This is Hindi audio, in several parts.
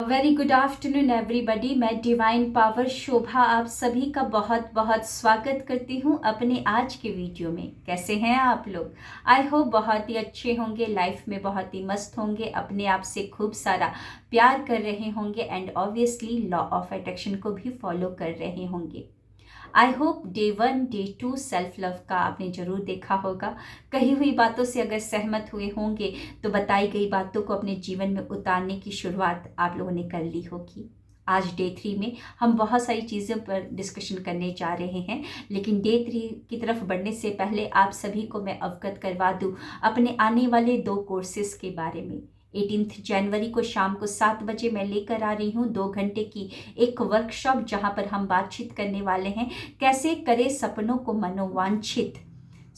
Very good afternoon everybody. मैं डिवाइन पावर शोभा आप सभी का बहुत बहुत स्वागत करती हूँ अपने आज के वीडियो में। कैसे हैं आप लोग? आई होप बहुत ही अच्छे होंगे, लाइफ में बहुत ही मस्त होंगे, अपने आप से खूब सारा प्यार कर रहे होंगे and obviously law of attraction को भी फॉलो कर रहे होंगे। I hope day 1 day 2 self love का आपने जरूर देखा होगा। कही हुई बातों से अगर सहमत हुए होंगे तो बताई गई बातों को अपने जीवन में उतारने की शुरुआत आप लोगों ने कर ली होगी। आज डे 3 में हम बहुत सारी चीज़ों पर डिस्कशन करने जा रहे हैं, लेकिन डे 3 की तरफ बढ़ने से पहले आप सभी को मैं अवगत करवा दूं अपने आने वाले 2 कोर्सेज के बारे में। 18 जनवरी को शाम को 7 बजे मैं लेकर आ रही हूँ 2 घंटे की एक वर्कशॉप, जहाँ पर हम बातचीत करने वाले हैं कैसे करें सपनों को मनोवांछित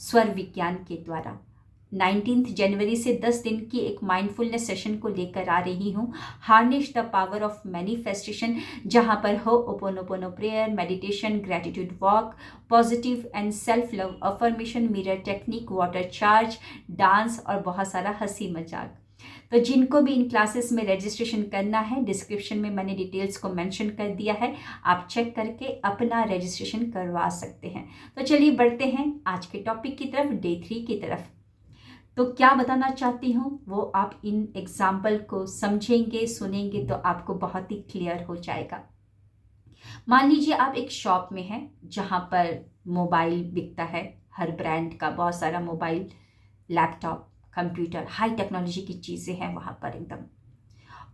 स्वर विज्ञान के द्वारा। 19 जनवरी से 10 दिन की एक माइंडफुलनेस सेशन को लेकर आ रही हूँ, harness the power of manifestation, जहाँ पर ho'oponopono prayer, meditation, gratitude walk, positive and self love affirmation, mirror technique, water charge, dance और बहुत सारा हंसी मजाक। तो जिनको भी इन क्लासेस में रजिस्ट्रेशन करना है, डिस्क्रिप्शन में मैंने डिटेल्स को मेंशन कर दिया है, आप चेक करके अपना रजिस्ट्रेशन करवा सकते हैं। तो चलिए बढ़ते हैं आज के टॉपिक की तरफ, डे 3 की तरफ। तो क्या बताना चाहती हूँ वो आप इन एग्जाम्पल को समझेंगे, सुनेंगे तो आपको बहुत ही क्लियर हो जाएगा। मान लीजिए आप एक शॉप में हैं जहाँ पर मोबाइल बिकता है, हर ब्रांड का बहुत सारा mobile, laptop, computer, high technology की चीज़ें हैं वहाँ पर एकदम।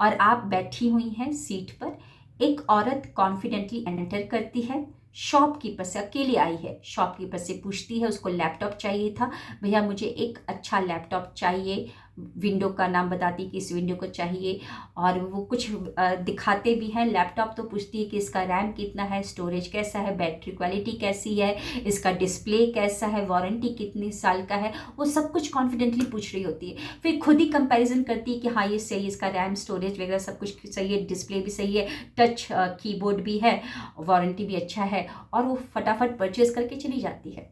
और आप बैठी हुई हैं सीट पर। एक औरत कॉन्फिडेंटली एंटर करती है, शॉपकीपर से अकेले आई है, शॉपकीपर से पूछती है, उसको लैपटॉप चाहिए था, भैया मुझे एक अच्छा लैपटॉप चाहिए। विंडो का नाम बताती कि इस विंडो को चाहिए, और वो कुछ दिखाते भी हैं लैपटॉप। तो पूछती है कि इसका रैम कितना है, स्टोरेज कैसा है, बैटरी क्वालिटी कैसी है, इसका डिस्प्ले कैसा है, वारंटी कितने साल का है, वो सब कुछ कॉन्फिडेंटली पूछ रही होती है। फिर खुद ही कंपैरिजन करती है कि हाँ ये सही है, इसका रैम स्टोरेज वगैरह सब कुछ सही है, डिस्प्ले भी सही है, टच कीबोर्ड भी है, वारंटी भी अच्छा है, और वो फटाफट परचेज करके चली जाती है।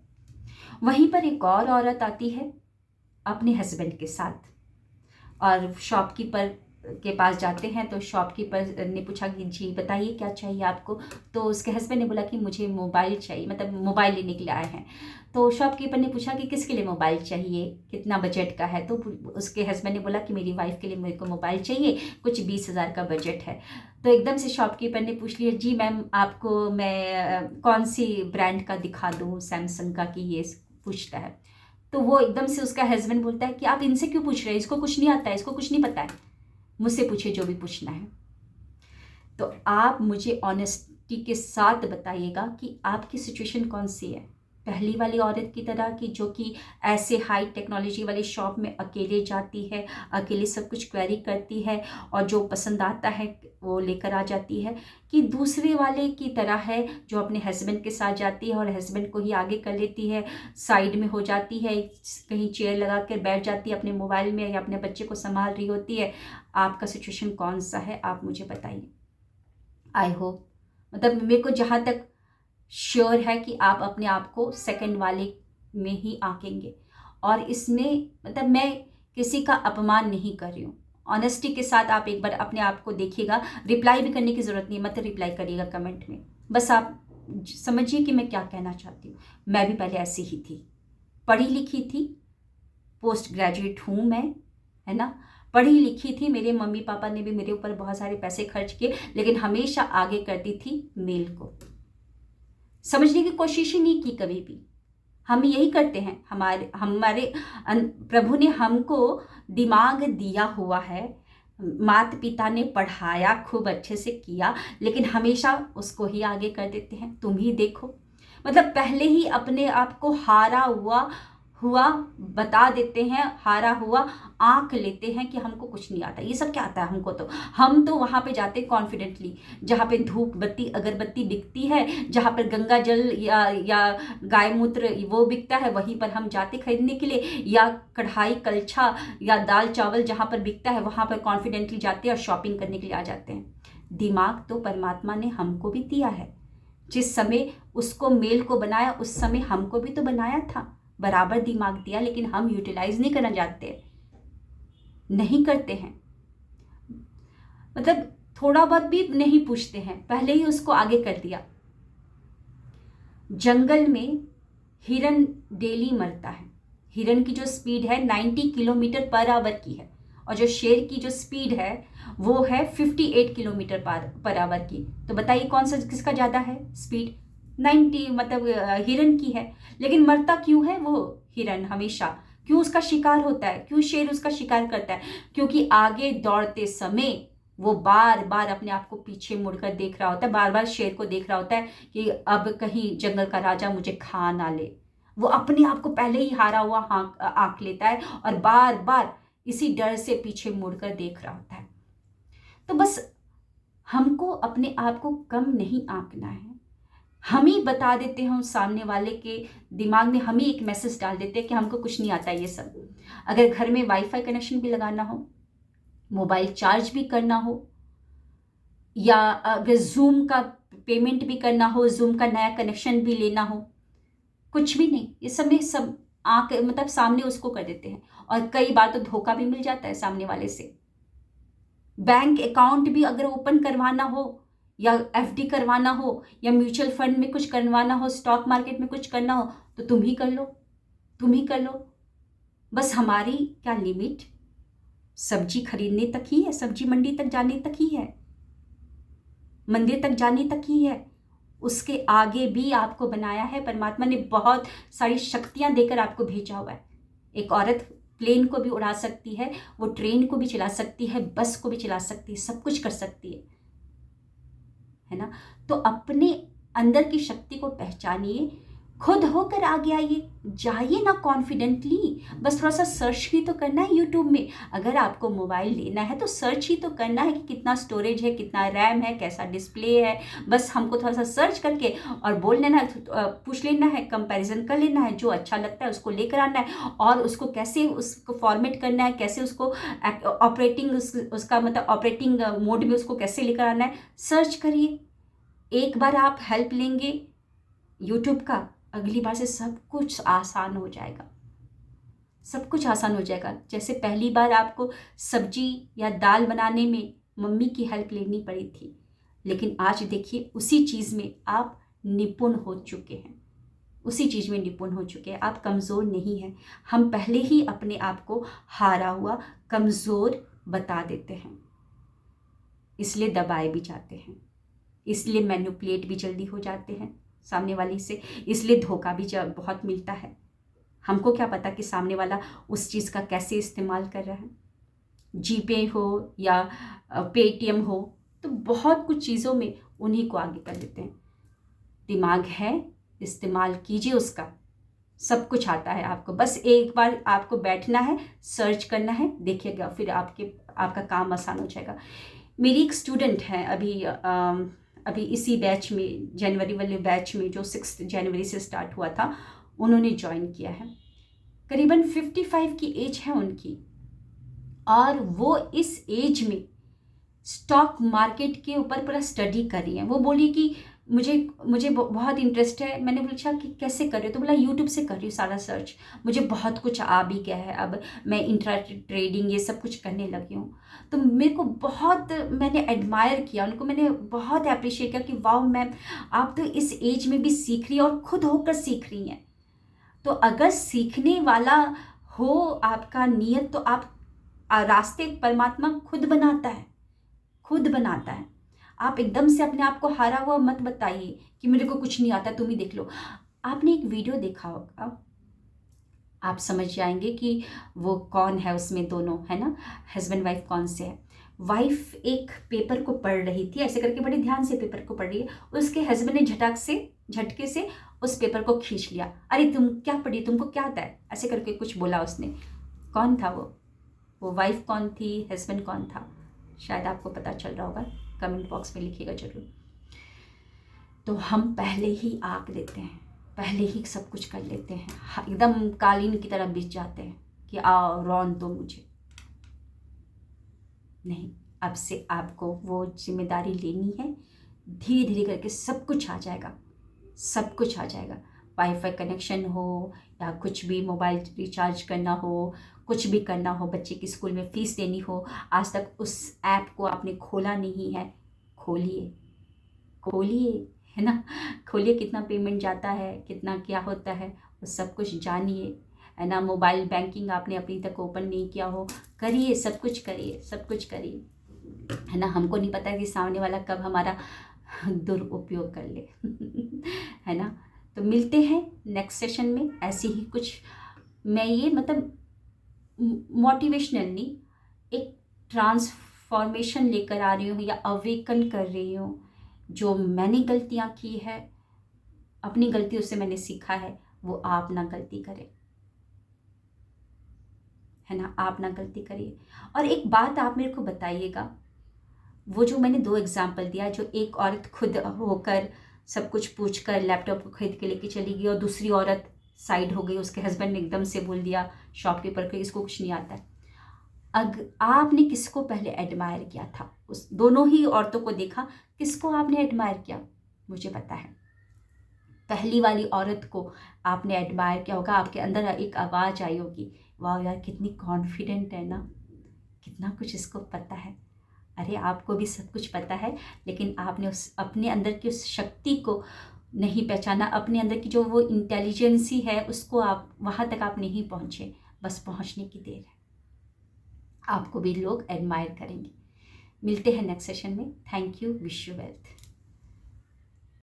वहीं पर एक और औरत आती है अपने हस्बैंड के साथ, और शॉपकीपर के पास जाते हैं। तो शॉपकीपर ने पूछा कि जी बताइए क्या चाहिए आपको। तो उसके हस्बैंड ने बोला कि मुझे मोबाइल चाहिए, मतलब मोबाइल लेने के लिए आए हैं। तो शॉपकीपर ने पूछा कि किसके लिए मोबाइल चाहिए, कितना बजट का है। तो उसके हस्बैंड ने बोला कि मेरी वाइफ के लिए मेरे को मोबाइल चाहिए, कुछ 20,000 का बजट है। तो एकदम से शॉपकीपर ने पूछ लिया, जी मैम आपको मैं कौन सी ब्रांड का दिखा दूँ, सैमसंग का कि ये पूछता है। तो वो एकदम से उसका हस्बैंड बोलता है कि आप इनसे क्यों पूछ रहे हैं, इसको कुछ नहीं आता है, इसको कुछ नहीं पता है, मुझसे पूछे जो भी पूछना है। तो आप मुझे ऑनेस्टी के साथ बताइएगा कि आपकी सिचुएशन कौन सी है। पहली वाली औरत की तरह की जो कि ऐसे हाई टेक्नोलॉजी वाले शॉप में अकेले जाती है, अकेले सब कुछ क्वेरी करती है और जो पसंद आता है वो लेकर आ जाती है, कि दूसरे वाले की तरह है जो अपने हस्बैंड के साथ जाती है और हस्बैंड को ही आगे कर लेती है, साइड में हो जाती है, कहीं चेयर लगा कर बैठ जाती है, अपने मोबाइल में या अपने बच्चे को संभाल रही होती है। आपका सिचुएशन कौन सा है आप मुझे बताइए। आई होप, मतलब मेरे को जहाँ तक श्योर है कि आप अपने आप को सेकंड वाले में ही आंकेंगे। और इसमें मतलब मैं किसी का अपमान नहीं कर रही हूँ, ऑनेस्टी के साथ आप एक बार अपने आप को देखिएगा। रिप्लाई भी करने की ज़रूरत नहीं, मत रिप्लाई करिएगा कमेंट में, बस आप समझिए कि मैं क्या कहना चाहती हूँ। मैं भी पहले ऐसी ही थी, पढ़ी लिखी थी, पोस्ट ग्रेजुएट हूँ मैं, है ना, पढ़ी लिखी थी। मेरे मम्मी पापा ने भी मेरे ऊपर बहुत सारे पैसे खर्च किए, लेकिन हमेशा आगे करती थी मेल को, समझने की कोशिश ही नहीं की कभी भी। हम यही करते हैं, हमारे हमारे प्रभु ने हमको दिमाग दिया हुआ है, माता पिता ने पढ़ाया, खूब अच्छे से किया, लेकिन हमेशा उसको ही आगे कर देते हैं। तुम ही देखो, मतलब पहले ही अपने आप को हारा हुआ हुआ बता देते हैं, हारा हुआ आंक लेते हैं कि हमको कुछ नहीं आता, ये सब क्या आता है हमको। तो हम तो वहाँ पे जाते कॉन्फिडेंटली, जहाँ पे धूप बत्ती अगरबत्ती बिकती है, जहाँ पर गंगा जल या गाय मूत्र वो बिकता है, वहीं पर हम जाते खरीदने के लिए, या कढ़ाई कलछा या दाल चावल जहाँ पर बिकता है वहाँ पर कॉन्फिडेंटली जाते हैं और शॉपिंग करने के लिए आ जाते हैं। दिमाग तो परमात्मा ने हमको भी दिया है, जिस समय उसको मेल को बनाया उस समय हमको भी तो बनाया था, बराबर दिमाग दिया, लेकिन हम यूटिलाइज नहीं करना चाहते, नहीं करते हैं। मतलब थोड़ा बहुत भी नहीं पूछते हैं, पहले ही उसको आगे कर दिया। जंगल में हिरन डेली मरता है। हिरन की जो स्पीड है 90 किलोमीटर पर आवर की है, और जो शेर की जो स्पीड है वो है 58 किलोमीटर पर आवर की। तो बताइए कौन सा किसका ज़्यादा है स्पीड? 90, मतलब हिरन की है। लेकिन मरता क्यों है वो हिरन हमेशा? क्यों उसका शिकार होता है? क्यों शेर उसका शिकार करता है? क्योंकि आगे दौड़ते समय वो बार बार अपने आप को पीछे मुड़कर देख रहा होता है, बार बार शेर को देख रहा होता है कि अब कहीं जंगल का राजा मुझे खा ना ले। वो अपने आप को पहले ही हारा हुआ आंक लेता है और बार बार इसी डर से पीछे मुड़कर देख रहा होता है। तो बस हमको अपने आप को कम नहीं आंकना है। हम ही बता देते हैं उस सामने वाले के दिमाग में, हम ही एक मैसेज डाल देते हैं कि हमको कुछ नहीं आता ये सब। अगर घर में वाईफाई कनेक्शन भी लगाना हो, मोबाइल चार्ज भी करना हो, या अगर जूम का पेमेंट भी करना हो, जूम का नया कनेक्शन भी लेना हो, कुछ भी नहीं, ये सब में सब मतलब सामने उसको कर देते हैं। और कई बार तो धोखा भी मिल जाता है सामने वाले से। बैंक अकाउंट भी अगर ओपन करवाना हो, या एफडी करवाना हो, या म्यूचुअल फंड में कुछ करवाना हो, स्टॉक मार्केट में कुछ करना हो, तो तुम ही कर लो, तुम ही कर लो। बस हमारी क्या लिमिट सब्जी खरीदने तक ही है, सब्जी मंडी तक जाने तक ही है, मंदिर तक जाने तक ही है। उसके आगे भी आपको बनाया है परमात्मा ने, बहुत सारी शक्तियां देकर आपको भेजा हुआ है। एक औरत प्लेन को भी उड़ा सकती है, वो ट्रेन को भी चला सकती है, बस को भी चला सकती है, सब कुछ कर सकती है ना। तो अपने अंदर की शक्ति को पहचानिए, खुद होकर आगे आइए, जाइए ना कॉन्फिडेंटली। बस थोड़ा सा सर्च भी तो करना है यूट्यूब में। अगर आपको मोबाइल लेना है तो सर्च ही तो करना है कि कितना स्टोरेज है, कितना रैम है, कैसा डिस्प्ले है। बस हमको थोड़ा सा सर्च करके और बोल लेना है, पूछ लेना है, कंपैरिजन कर लेना है, जो अच्छा लगता है उसको लेकर आना है, और उसको कैसे उसको फॉर्मेट करना है, कैसे उसको ऑपरेटिंग उसका मतलब ऑपरेटिंग मोड में उसको कैसे लेकर आना है, सर्च करिए। एक बार आप हेल्प लेंगे यूट्यूब का, अगली बार से सब कुछ आसान हो जाएगा, सब कुछ आसान हो जाएगा। जैसे पहली बार आपको सब्जी या दाल बनाने में मम्मी की हेल्प लेनी पड़ी थी, लेकिन आज देखिए उसी चीज़ में आप निपुण हो चुके हैं, उसी चीज़ में निपुण हो चुके हैं। आप कमज़ोर नहीं हैं। हम पहले ही अपने आप को हारा हुआ, कमज़ोर बता देते हैं, इसलिए दबाए भी जाते हैं, इसलिए मैनिपुलेट भी जल्दी हो जाते हैं सामने वाली से, इसलिए धोखा भी बहुत मिलता है। हमको क्या पता कि सामने वाला उस चीज़ का कैसे इस्तेमाल कर रहा है। जीपे हो या पेटीएम हो, तो बहुत कुछ चीज़ों में उन्हीं को आगे कर देते हैं। दिमाग है, इस्तेमाल कीजिए उसका, सब कुछ आता है आपको। बस एक बार आपको बैठना है, सर्च करना है, देखिएगा फिर आपका काम आसान हो जाएगा। मेरी एक स्टूडेंट है अभी इसी बैच में, जनवरी वाले बैच में जो 6 जनवरी से स्टार्ट हुआ था, उन्होंने ज्वाइन किया है। करीबन 55 की एज है उनकी, और वो इस एज में स्टॉक मार्केट के ऊपर पूरा स्टडी कर रही है। वो बोली कि मुझे बहुत इंटरेस्ट है। मैंने पूछा कि कैसे कर रहे हो, तो बोला यूट्यूब से कर रही हूँ सारा सर्च, मुझे बहुत कुछ आ भी गया है, अब मैं इंट्रा ट्रेडिंग ये सब कुछ करने लगी हूँ। तो मेरे को बहुत, मैंने एडमायर किया उनको, मैंने बहुत अप्रिशिएट किया कि वाह मैम, आप तो इस एज में भी सीख रही हैं और खुद होकर सीख रही हैं। तो अगर सीखने वाला हो आपका नियत, तो आप रास्ते परमात्मा खुद बनाता है, खुद बनाता है। आप एकदम से अपने आप को हारा हुआ मत बताइए कि मेरे को कुछ नहीं आता, तुम ही देख लो। आपने एक वीडियो देखा होगा, आप समझ जाएंगे कि वो कौन है उसमें, दोनों है ना, हस्बैंड वाइफ कौन से है। वाइफ एक पेपर को पढ़ रही थी, ऐसे करके बड़े ध्यान से पेपर को पढ़ रही है, उसके हस्बैंड ने झटके से उस पेपर को खींच लिया। अरे तुम क्या पढ़ी, तुमको क्या आता है, ऐसे करके कुछ बोला उसने। कौन था वो वाइफ कौन थी, हस्बैंड कौन था, शायद आपको पता चल रहा होगा, कमेंट बॉक्स में लिखिएगा जरूर। तो हम पहले ही आंक देते हैं, पहले ही सब कुछ कर लेते हैं, एकदम कालीन की तरह बिछ जाते हैं कि आओ रौन दो मुझे। नहीं, अब से आपको वो जिम्मेदारी लेनी है। धीरे धीरे करके सब कुछ आ जाएगा, सब कुछ आ जाएगा। वाईफाई कनेक्शन हो या कुछ भी मोबाइल रिचार्ज करना हो, कुछ भी करना हो, बच्चे की स्कूल में फ़ीस देनी हो, आज तक उस ऐप को आपने खोला नहीं है, खोलिए, खोलिए, है ना? खोलिए, कितना पेमेंट जाता है, कितना क्या होता है, वो सब कुछ जानिए, है ना? मोबाइल बैंकिंग आपने अभी तक ओपन नहीं किया हो, करिए, सब कुछ करिए, सब कुछ करिए, है ना? हमको नहीं पता कि सामने वाला कब हमारा दुरुपयोग कर ले। है ना? तो मिलते हैं नेक्स्ट सेशन में, ऐसे ही कुछ मैं ये मतलब मोटिवेशनल नहीं, एक ट्रांसफॉर्मेशन लेकर आ रही हूँ या अवेकन कर रही हूँ। जो मैंने गलतियाँ की है, अपनी गलतियों से मैंने सीखा है, वो आप ना गलती करें, है ना? आप ना गलती करिए। और एक बात आप मेरे को बताइएगा, वो जो मैंने 2 एग्ज़ाम्पल दिया, जो एक औरत खुद होकर सब कुछ पूछ कर लैपटॉप को खरीद के लेके चली गई और दूसरी औरत साइड हो गई, उसके हस्बैंड ने एकदम से बोल दिया शॉपकीपर को, इसको कुछ नहीं आता है। आपने किसको पहले एडमायर किया था? उस दोनों ही औरतों को देखा, किसको आपने एडमायर किया? मुझे पता है, पहली वाली औरत को आपने एडमायर किया होगा, आपके अंदर एक आवाज़ आई होगी, वाह यार कितनी कॉन्फिडेंट है ना, कितना कुछ इसको पता है। अरे आपको भी सब कुछ पता है, लेकिन आपने उस अपने अंदर की उस शक्ति को नहीं पहचाना, अपने अंदर की जो वो इंटेलिजेंसी है उसको आप वहाँ तक आप नहीं पहुँचे, बस पहुँचने की देर है। आपको भी लोग एडमायर करेंगे। मिलते हैं नेक्स्ट सेशन में। Thank you, wish you wealth.